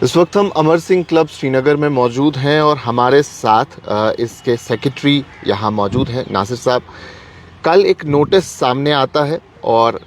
इस वक्त हम अमर सिंह क्लब श्रीनगर में मौजूद हैं और हमारे साथ इसके सेक्रेटरी यहाँ मौजूद हैं, नासिर साहब। कल एक नोटिस सामने आता है और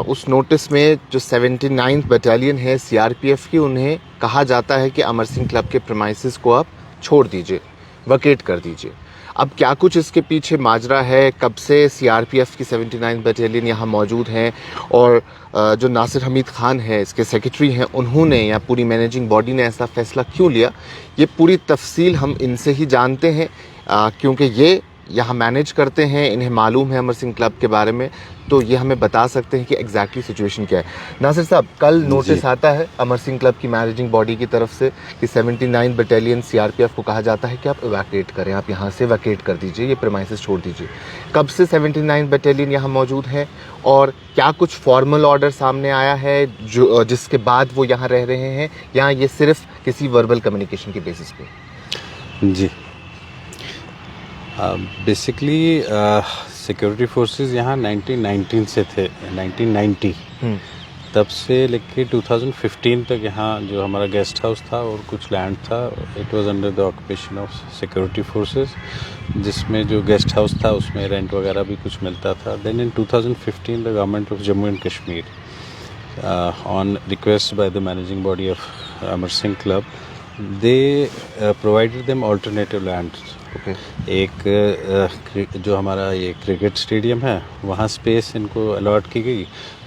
उस नोटिस में जो 79th बटालियन है सीआरपीएफ की, उन्हें कहा जाता है कि अमर सिंह क्लब के प्रीमाइसेस को आप छोड़ दीजिए, वकेट कर दीजिए। अब क्या कुछ इसके पीछे माजरा है, कब से सीआरपीएफ की 79th बटालियन यहाँ मौजूद हैं और जो नासिर हमीद खान है इसके सेक्रेटरी हैं, उन्होंने या पूरी मैनेजिंग बॉडी ने ऐसा फैसला क्यों लिया, ये पूरी तफसील हम इनसे ही जानते हैं क्योंकि ये यहाँ मैनेज करते हैं, इन्हें मालूम है अमर सिंह क्लब के बारे में, तो ये हमें बता सकते हैं कि एग्जैक्टली सिचुएशन क्या है। नासिर साहब, कल नोटिस आता है अमर सिंह क्लब की मैनेजिंग बॉडी की तरफ से कि 79 बटालियन सीआरपीएफ को कहा जाता है कि आप इवैक्यूएट करें, आप यहाँ से वैकेट कर दीजिए, ये प्रीमाइसेस छोड़ दीजिए। कब से 79 बटालियन यहाँ मौजूद है और क्या कुछ फॉर्मल ऑर्डर सामने आया है जो जिसके बाद वो यहाँ रह रहे हैं, या ये सिर्फ किसी वर्बल कम्युनिकेशन के बेसिस पे? जी, बेसिकली सिक्योरिटी फोर्सेस यहाँ 1919 से थे, 1990 तब से लेके 2015 तक यहाँ जो हमारा गेस्ट हाउस था और कुछ लैंड था, it was under the occupation of security forces, जिसमें जो गेस्ट हाउस था उसमें रेंट वगैरह भी कुछ मिलता था। Then in 2015 the government of Jammu and Kashmir on request by the managing body of Amar Singh club, they provided them alternative land. एक जो हमारा ये क्रिकेट स्टेडियम है वहाँ स्पेस इनको अलॉट की गई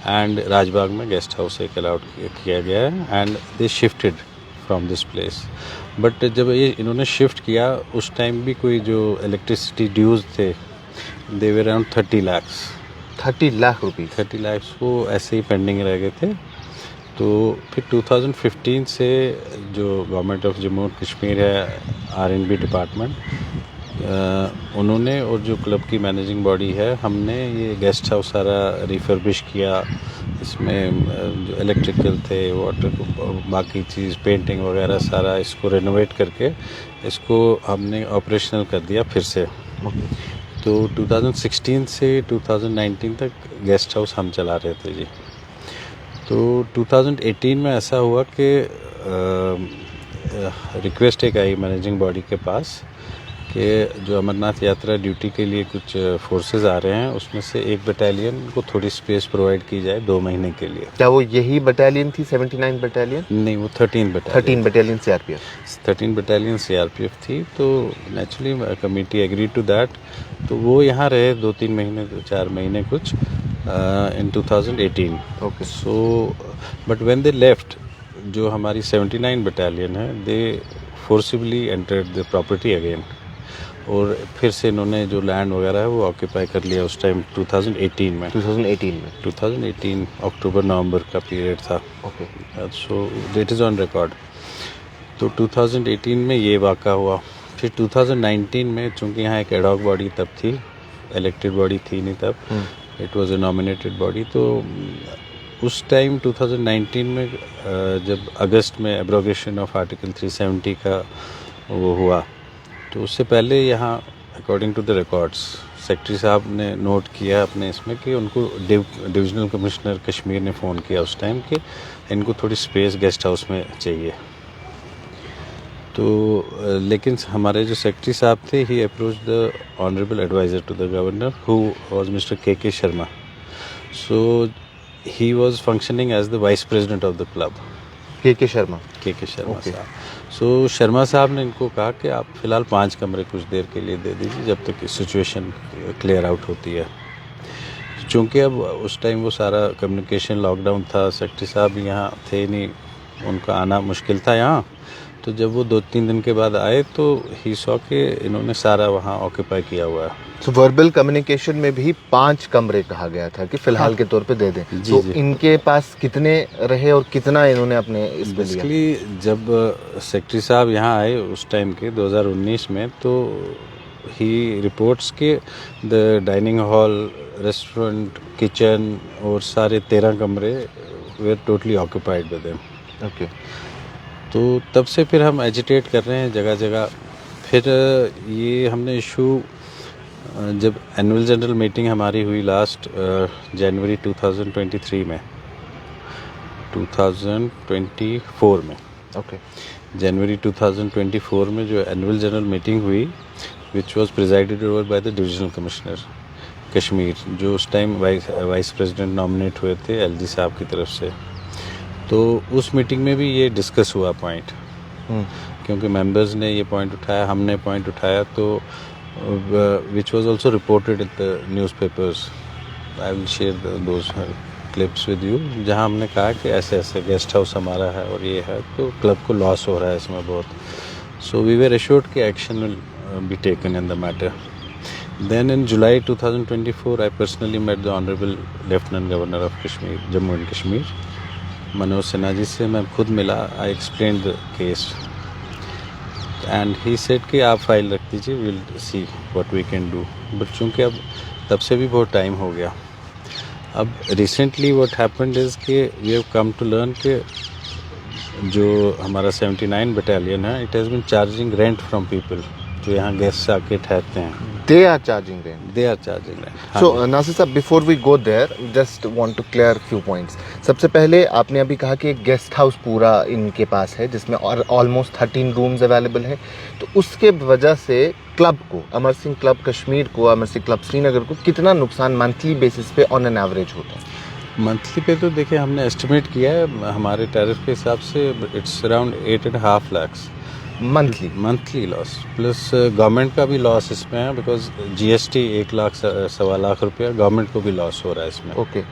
एंड राजबाग में गेस्ट हाउस एक अलॉट किया गया है and they shifted from this place. But जब ये इन्होंने शिफ्ट किया उस टाइम भी कोई जो इलेक्ट्रिसिटी ड्यूज थे, they were around 30 lakh rupees, 30 lakh वो ऐसे ही पेंडिंग रह गए थे। तो फिर 2015 से जो government of Jammu and Kashmir है, आरएनबी डिपार्टमेंट, उन्होंने और जो क्लब की मैनेजिंग बॉडी है, हमने ये गेस्ट हाउस सारा रिफर्बिश किया। इसमें जो इलेक्ट्रिकल थे, वाटर, बाकी चीज़, पेंटिंग वगैरह सारा इसको रेनोवेट करके इसको हमने ऑपरेशनल कर दिया फिर से। तो 2016 से 2019 तक गेस्ट हाउस हम चला रहे थे जी। तो 2018 में ऐसा हुआ कि रिक्वेस्ट एक आई मैनेजिंग बॉडी के पास कि जो अमरनाथ यात्रा ड्यूटी के लिए कुछ फोर्सेस आ रहे हैं, उसमें से एक बटालियन को थोड़ी स्पेस प्रोवाइड की जाए 2 महीने के लिए। क्या वो यही बटालियन थी 79 बटालियन? नहीं, वो 13 बटालियन सीआरपीएफ, 13 बटालियन सीआरपीएफ थी। तो naturally committee agree to that, तो वो यहाँ रहे 2-3 महीने, 4 महीने कुछ in 2018. Okay. So, but when they left, जो हमारी 79 बटालियन है, they forcibly entered the property again. और फिर से इन्होंने जो लैंड वगैरह है वो ऑक्यूपाई कर लिया उस टाइम 2018 में 2018 अक्टूबर-नवंबर का पीरियड था। Okay, so that is on record. तो 2018 में ये वाक़ा हुआ। फिर 2019 में, चूँकि यहाँ एक एडॉक बॉडी तब थी, इलेक्टेड बॉडी थी नहीं तब, it was a nominated body. तो उस टाइम 2019 में जब अगस्त में एब्रोगेशन ऑफ आर्टिकल 370 का वो हुआ, तो उससे पहले यहाँ according to the records secretary साहब ने नोट किया अपने इसमें कि उनको डिविजनल कमिश्नर कश्मीर ने फ़ोन किया उस टाइम कि इनको थोड़ी स्पेस गेस्ट हाउस में चाहिए। तो लेकिन हमारे जो सेक्रेटरी साहब थे, he approach the honourable adviser to the governor who was mister K Sharma. So he was functioning as the vice president of the club. K Sharma साहब। सो शर्मा साहब ने इनको कहा कि आप फ़िलहाल 5 कमरे कुछ देर के लिए दे दीजिए जब तक सिचुएशन क्लियर आउट होती है। चूँकि अब उस टाइम वो सारा कम्युनिकेशन लॉकडाउन था, सेक्रेटरी साहब यहाँ थे नहीं, उनका आना मुश्किल था यहाँ। तो जब वो 2-3 दिन के बाद आए तो ही सॉ के इन्होंने सारा वहाँ ऑक्यूपाई किया हुआ है। तो वर्बल कम्युनिकेशन में भी 5 कमरे कहा गया था कि फिलहाल के तौर पे दे दें। तो इनके पास कितने रहे और कितना इन्होंने अपने इस पे लिया? बेसिकली जब सेक्रेटरी साहब यहाँ आए उस टाइम के 2019 में, तो ही रिपोर्ट्स के the dining hall, restaurant, kitchen और सारे 13 कमरे were totally occupied with them. Okay. तो तब से फिर हम एजिटेट कर रहे हैं जगह जगह। फिर ये हमने इशू, जब एनुअल जनरल मीटिंग हमारी हुई लास्ट जनवरी 2024 में, ओके। जनवरी 2024 में जो एनुअल जनरल मीटिंग हुई, which was presided over by the divisional commissioner Kashmir, जो उस टाइम वाइस प्रेसिडेंट नॉमिनेट हुए थे एलजी साहब की तरफ से। तो उस मीटिंग में भी ये डिस्कस हुआ पॉइंट, क्योंकि मेंबर्स ने ये पॉइंट उठाया, हमने पॉइंट उठाया, तो which was also reported in the newspapers. I will share those clips with you, जहां हमने कहा कि ऐसे ऐसे गेस्ट हाउस हमारा है और ये है, तो क्लब को लॉस हो रहा है इसमें बहुत। सो वी वर एश्योर्ड कि action will be taken in the matter. Then in July 2024 I personally met the honourable lieutenant governor of Kashmir, Jammu and Kashmir, Manoj Sinha ji से मैं खुद मिला। I explain the case and he said कि आप फाइल रख दीजिए, will see what we can do. But चूँकि अब तब से भी बहुत टाइम हो गया। अब रिसेंटली व्हाट हैपेंड इज़ कि we have come to learn कि जो हमारा 79 बटालियन है, it has been charging rent from people जो यहाँ गेस्ट आके ठहरते हैं। They are charging rent. They are charging rent. So Nasir साहब, before we go there, just want to clear few points. सबसे पहले आपने अभी कहा कि एक गेस्ट हाउस पूरा इनके पास है जिसमें और ऑलमोस्ट 13 रूम्स अवेलेबल हैं, तो उसके वजह से क्लब को, अमर सिंह क्लब कश्मीर को, अमर सिंह क्लब श्रीनगर को कितना नुकसान मंथली बेसिस पे ऑन एन एवरेज होता है? मंथली पे तो देखिए हमने एस्टिमेट किया है हमारे टैरिफ के हिसाब से, it's around 8.5 lakhs monthly loss, plus government का भी लॉस इसमें है, बिकॉज जीएसटी 1 लाख सवा लाख रुपया गवर्नमेंट को भी लॉस हो रहा है इसमें। ओके।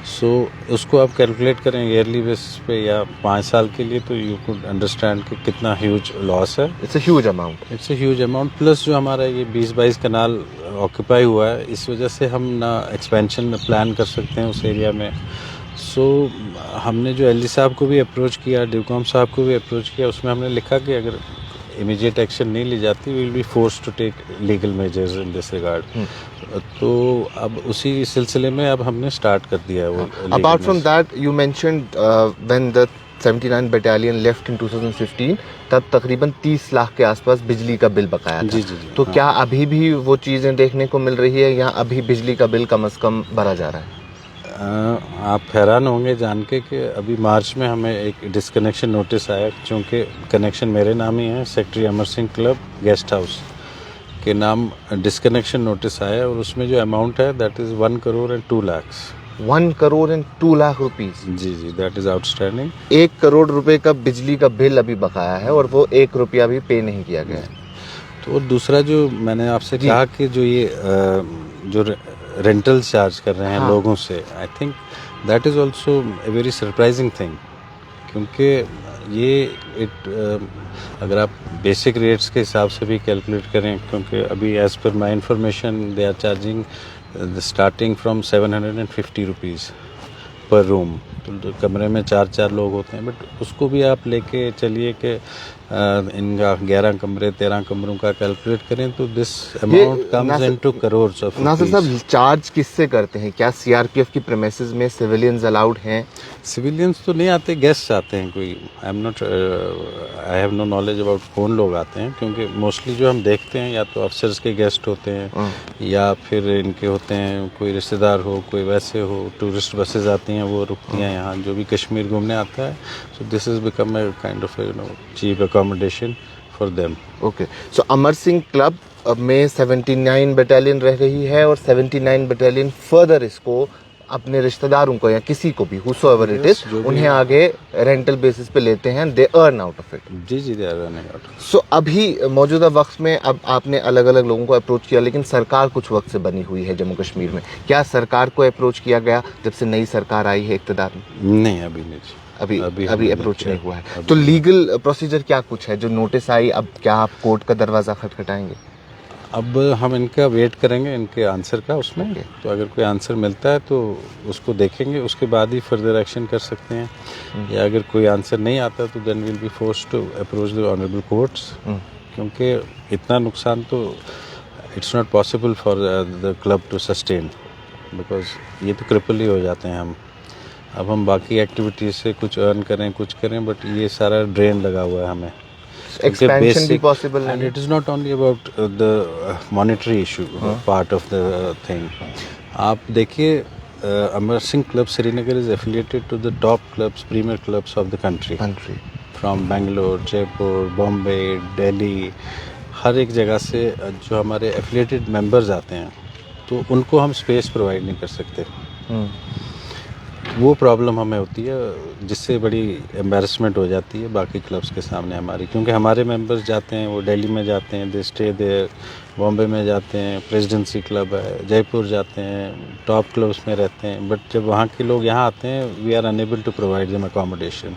सो उसको आप कैलकुलेट करें ईयरली बेसिस पे या 5 साल के लिए, तो यू कुड अंडरस्टैंड कि कितना ह्यूज लॉस है। It's a huge amount. It's a huge amount, plus जो हमारा ये 20-22 कनाल ऑक्यूपाई हुआ है, इस वजह से हम ना एक्सपेंशन में प्लान कर सकते हैं उस एरिया में। सो हमने जो एलजी साहब को भी अप्रोच किया, डिवकॉम साहब को भी अप्रोच किया, उसमें हमने लिखा कि अगर इमीडिएट एक्शन नहीं ली जाती, we will be forced to take legal measures in this regard. तो अब उसी सिलसिले में अब हमने स्टार्ट कर दिया है वो। Apart from that, you mentioned when the 79 battalion left in 2015, तब तकरीबन 30 लाख के आसपास बिजली का बिल बकाया था। जी। तो क्या अभी भी वो चीज़ें देखने को मिल रही है, या अभी बिजली का बिल कम से कम भरा जा रहा है? आप हैरान होंगे जान के कि अभी मार्च में हमें एक डिसकनेक्शन नोटिस आया, चूँकि कनेक्शन मेरे नाम ही है, सेक्रेटरी अमर सिंह क्लब गेस्ट हाउस के नाम डिसकनेक्शन नोटिस आया, और उसमें जो अमाउंट है that is 1 crore and 2 lakhs। 1 crore and 2 lakh rupees. जी, दैट इज़ आउटस्टैंडिंग। 1 करोड़ रुपए का बिजली का बिल अभी बकाया है, और वो 1 रुपया भी पे नहीं किया गया है। तो दूसरा जो मैंने आपसे कहा कि जो ये जो रेंटल चार्ज कर रहे हैं लोगों से, I think that is also a very surprising thing, क्योंकि ये अगर आप बेसिक रेट्स के हिसाब से भी कैलकुलेट करें, क्योंकि अभी as per my information they are charging starting from 750 rupees per room. तो कमरे में 4 लोग होते हैं, बट उसको भी आप लेके चलिए कि इनका 11 कमरे 13 कमरों का कैलकुलेट करें, तो this amount comes into crores of. Nasir साहब, चार्ज किससे करते हैं? क्या सीआरपीएफ की प्रेमिसेस में सिविलियंस अलाउड हैं? सिविलियंस तो नहीं आते, गेस्ट आते हैं कोई। I have no knowledge about कौन लोग आते हैं, क्योंकि मोस्टली जो हम देखते हैं या तो अफसर्स के गेस्ट होते हैं, या फिर इनके होते हैं कोई रिश्तेदार हो, कोई वैसे हो। टूरिस्ट बसेज आती हैं, वो रुकती हैं यहाँ, जो भी कश्मीर घूमने आता है। So this is become a kind of cheap accommodation for them. Okay. So Amar Singh club में 79 बटालियन रह रही है, और 79 बटालियन फर्दर इसको अपने रिश्तेदारों को या किसी को भी, whosoever it is, उन्हें आगे रेंटल बेसिस पे लेते हैं, they earn out of it. जी, दे अर्न आउट। सो अभी मौजूदा वक्त में अब आपने अलग अलग लोगों को अप्रोच किया, लेकिन सरकार कुछ वक्त से बनी हुई है जम्मू कश्मीर में। क्या सरकार को अप्रोच किया गया जब से नई सरकार आई है इक़्तिदार में? नहीं, अभी नहीं। अभी अप्रोच नहीं हुआ है। तो लीगल प्रोसीजर क्या कुछ है? जो नोटिस आई, अब क्या आप कोर्ट का दरवाज़ा खटखटाएंगे? अब हम इनका वेट करेंगे, इनके आंसर का उसमें। तो अगर कोई आंसर मिलता है तो उसको देखेंगे, उसके बाद ही फर्दर एक्शन कर सकते हैं। या अगर कोई आंसर नहीं आता तो then will be forced to approach the honourable courts, क्योंकि इतना नुकसान तो it's not possible for the club to sustain, because ये तो क्रिपल ही हो जाते हैं हम। अब हम बाकी एक्टिविटीज़ से कुछ अर्न करें, बट ये सारा ड्रेन लगा हुआ है हमें। एक्सपेंशन भी पॉसिबल नहीं, and it is not only about the monetary issue part of the thing. आप देखिए, Amar Singh club Srinagar is affiliated to the top clubs, premier clubs of the country from Bangalore, Jaipur, Bombay, Delhi, हर एक जगह से जो हमारे एफिलिएटेड मेंबर्स आते हैं, तो उनको हम स्पेस प्रोवाइड नहीं कर सकते। वो प्रॉब्लम हमें होती है, जिससे बड़ी एम्बैरसमेंट हो जाती है बाकी क्लब्स के सामने हमारी, क्योंकि हमारे मेंबर्स जाते हैं, वो दिल्ली में जाते हैं, दे स्टे देयर, बॉम्बे में जाते हैं, प्रेसिडेंसी क्लब है, जयपुर जाते हैं, टॉप क्लब्स में रहते हैं, बट जब वहाँ के लोग यहाँ आते हैं, we are unable to provide them accommodation.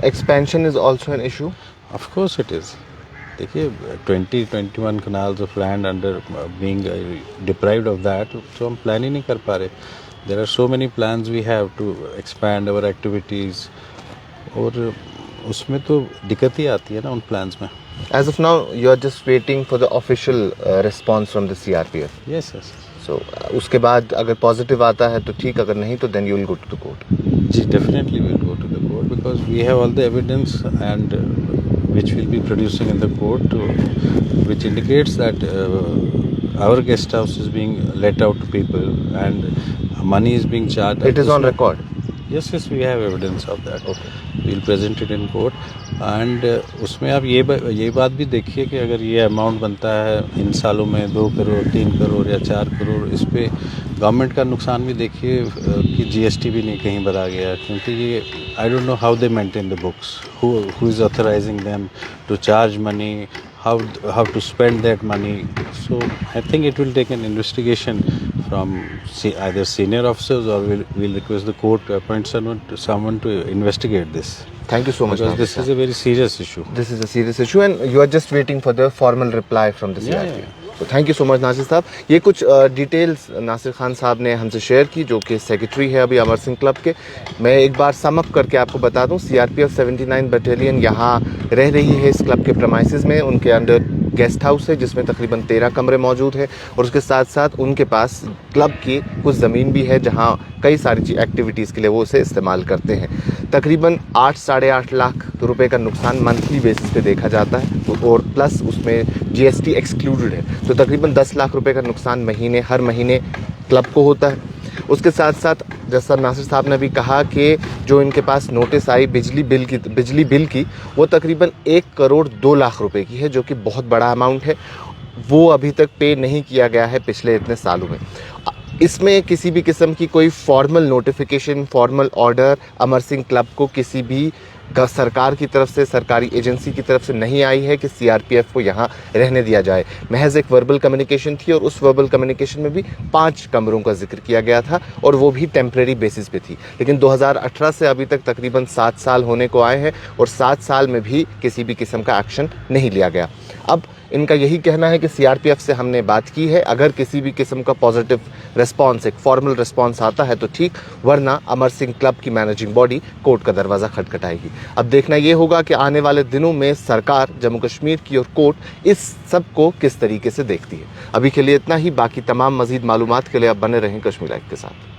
Expansion is also an issue. Of course it is. देखिए 21 canals of land under being deprived of that, तो हम प्लान ही नहीं कर पा रहे। There are so many plans we have to expand our activities, और उसमें तो दिक्कत ही आती है ना उन प्लान्स में। As of now, you are just waiting for the official response from the CRPF. Yes yes. So उसके बाद अगर पॉजिटिव आता है तो ठीक, अगर नहीं तो then you will go to the court. Ji, definitely we'll go to the court because we have all the evidence and which we'll be producing in the court which indicates that our guest house is being let out to people and money is being charged. It is on record. Yes, we have evidence of that. Okay. We'll present it in court and उसमें आप ये बात भी देखिए कि अगर ये amount बनता है इन सालों में 2 करोड़, 3 करोड़ या 4 करोड़, इस पे गवर्नमेंट का नुकसान भी देखिए कि GST भी नहीं कहीं बढ़ा गया, क्योंकि ये I don't know how they maintain the books, who is authorizing them to charge money, how to spend that money. So I think it will take an investigation from either senior officers or we'll request the court to appoint someone to investigate this. Thank you so much. Because this is a very serious issue. This is a serious issue and you are just waiting for the formal reply from the CRPF. Yeah. तो thank you so much Nasir साहब। ये कुछ details Nasir Khan साहब ने हमसे share की, जो कि सेक्रेटरी है अभी अमर सिंह क्लब के। मैं एक बार सम अप करके आपको बता दूं, CRPF 79 बटालियन यहाँ रह रही है इस क्लब के प्रमाइसेस में। उनके अंडर गेस्ट हाउस है जिसमें तकरीबन 13 कमरे मौजूद हैं, और उसके साथ साथ उनके पास क्लब की कुछ ज़मीन भी है जहाँ कई सारी एक्टिविटीज़ के लिए वो उसे इस्तेमाल करते हैं। तकरीबन 8 साढ़े 8 लाख रुपए का नुकसान मंथली बेसिस पे देखा जाता है, और प्लस उसमें GST एक्सक्लूडेड है, तो तकरीबन 10 लाख रुपए का नुकसान हर महीने क्लब को होता है। उसके साथ साथ जैसा नासिर साहब ने भी कहा कि जो इनके पास नोटिस आई बिजली बिल की वो तकरीबन 1 करोड़ 2 लाख रुपए की है, जो कि बहुत बड़ा अमाउंट है। वो अभी तक पे नहीं किया गया है पिछले इतने सालों में। इसमें किसी भी किस्म की कोई फॉर्मल नोटिफिकेशन, फॉर्मल ऑर्डर अमर सिंह क्लब को किसी भी सरकार की तरफ से, सरकारी एजेंसी की तरफ से नहीं आई है कि CRPF को यहाँ रहने दिया जाए। महज एक वर्बल कम्युनिकेशन थी, और उस वर्बल कम्युनिकेशन में भी 5 कमरों का जिक्र किया गया था, और वो भी टेम्परेरी बेसिस पे थी। लेकिन 2018 से अभी तक तकरीबन 7 साल होने को आए हैं, और 7 साल में भी किसी भी किस्म का एक्शन नहीं लिया गया। अब इनका यही कहना है कि CRPF से हमने बात की है, अगर किसी भी किस्म का पॉजिटिव रिस्पांस, एक फॉर्मल रिस्पांस आता है तो ठीक, वरना अमर सिंह क्लब की मैनेजिंग बॉडी कोर्ट का दरवाज़ा खटखटाएगी। अब देखना ये होगा कि आने वाले दिनों में सरकार, जम्मू कश्मीर की और कोर्ट इस सब को किस तरीके से देखती है। अभी के लिए इतना ही। बाकी तमाम मज़ीद मालूमात के लिए आप बने रहें कश्मीर लाइव के साथ।